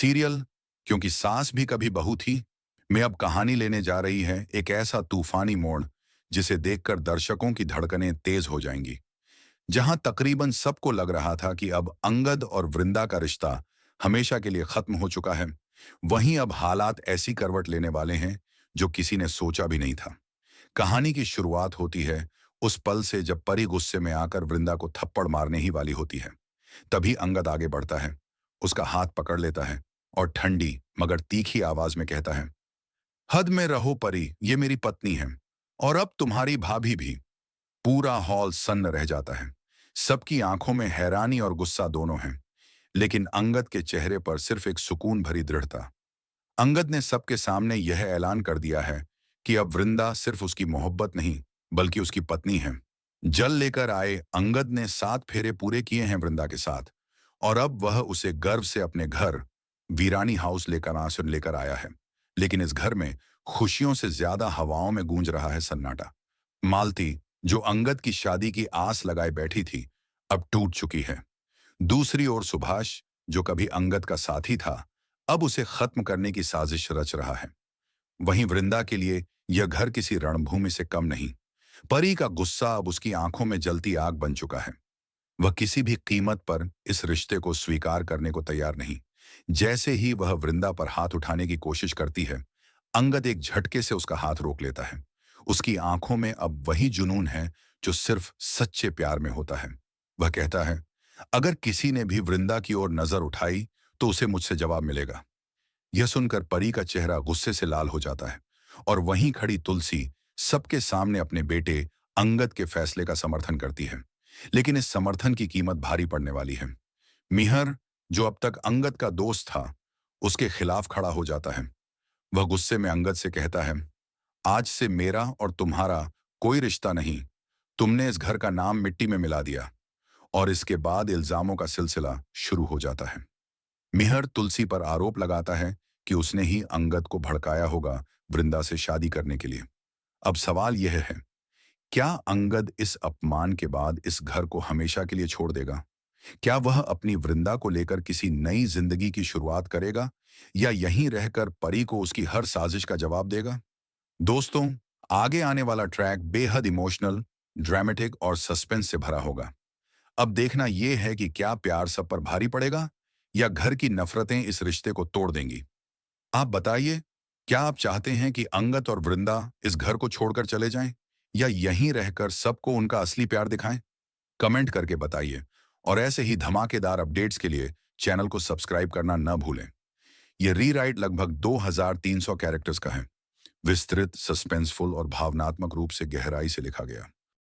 Serial क्योंकि सास भी कभी बहू थी में अब कहानी लेने जा रही है एक ऐसा तूफानी मोड़ जिसे देखकर दर्शकों की धड़कनें तेज हो जाएंगी। जहां तकरीबन सबको लग रहा था कि अब अंगद और वृंदा का रिश्ता हमेशा के लिए खत्म हो चुका है, वहीं अब हालात ऐसी करवट लेने वाले हैं जो किसी ने सोचा भी नहीं था। कहानी की शुरुआत होती है उस पल से जब परी गुस्से में आकर वृंदा को थप्पड़ मारने ही वाली होती है। तभी अंगद आगे बढ़ता है, उसका हाथ पकड़ लेता है और ठंडी मगर तीखी आवाज में कहता है, हद में रहो परी, ये मेरी पत्नी है और अब तुम्हारी भाभी भी। पूरा हॉल सन्न रह जाता है। सबकी आंखों में हैरानी और गुस्सा दोनों हैं, लेकिन अंगद के चेहरे पर सिर्फ एक सुकून भरी दृढ़ता। अंगद ने सबके सामने यह ऐलान कर दिया है कि अब वृंदा सिर्फ उसकी मोहब्बत नहीं बल्कि उसकी पत्नी है। जल लेकर आए अंगद ने 7 फेरे पूरे किए हैं वृंदा के साथ, और अब वह उसे गर्व से अपने घर वीरानी हाउस लेकर आया है। लेकिन इस घर में खुशियों से ज्यादा हवाओं में गूंज रहा है सन्नाटा। मालती, जो अंगद की शादी की आस लगाए बैठी थी, अब टूट चुकी है। दूसरी ओर सुभाष, जो कभी अंगद का साथी था, अब उसे खत्म करने की साजिश रच रहा है। वहीं वृंदा के लिए यह घर किसी रणभूमि से कम नहीं। परी का गुस्सा अब उसकी आंखों में जलती आग बन चुका है। वह किसी भी कीमत पर इस रिश्ते को स्वीकार करने को तैयार नहीं। जैसे ही वह वृंदा पर हाथ उठाने की कोशिश करती है, अंगद एक झटके से उसका हाथ रोक लेता है। उसकी आंखों में अब वही जुनून है जो सिर्फ सच्चे प्यार में होता है। वह कहता है, अगर किसी ने भी वृंदा की ओर नजर उठाई तो उसे मुझसे जवाब मिलेगा। यह सुनकर परी का चेहरा गुस्से से लाल हो जाता है और वहीं खड़ी तुलसी सबके सामने अपने बेटे अंगद के फैसले का समर्थन करती है। लेकिन इस समर्थन की कीमत भारी पड़ने वाली है। मिहर, जो अब तक अंगद का दोस्त था, उसके खिलाफ खड़ा हो जाता है। वह गुस्से में अंगद से कहता है, आज से मेरा और तुम्हारा कोई रिश्ता नहीं। तुमने इस घर का नाम मिट्टी में मिला दिया। और इसके बाद इल्जामों का सिलसिला शुरू हो जाता है। मिहर तुलसी पर आरोप लगाता है कि उसने ही अंगद को भड़काया होगा वृंदा से शादी करने के लिए। अब सवाल यह है, क्या अंगद इस अपमान के बाद इस घर को हमेशा के लिए छोड़ देगा? क्या वह अपनी वृंदा को लेकर किसी नई जिंदगी की शुरुआत करेगा, या यहीं रहकर परी को उसकी हर साजिश का जवाब देगा? दोस्तों, आगे आने वाला ट्रैक बेहद इमोशनल, ड्रामेटिक और सस्पेंस से भरा होगा। अब देखना यह है कि क्या प्यार सब पर भारी पड़ेगा या घर की नफरतें इस रिश्ते को तोड़ देंगी। आप बताइए, क्या आप चाहते हैं कि अंगद और वृंदा इस घर को छोड़कर चले जाएं, या यहीं रहकर सबको उनका असली प्यार दिखाएं? कमेंट करके बताइए। और ऐसे ही धमाकेदार अपडेट्स के लिए चैनल को सब्सक्राइब करना न भूलें। यह रीराइट लगभग 2300 कैरेक्टर्स का है। विस्तृत, सस्पेंसफुल और भावनात्मक रूप से गहराई से लिखा गया।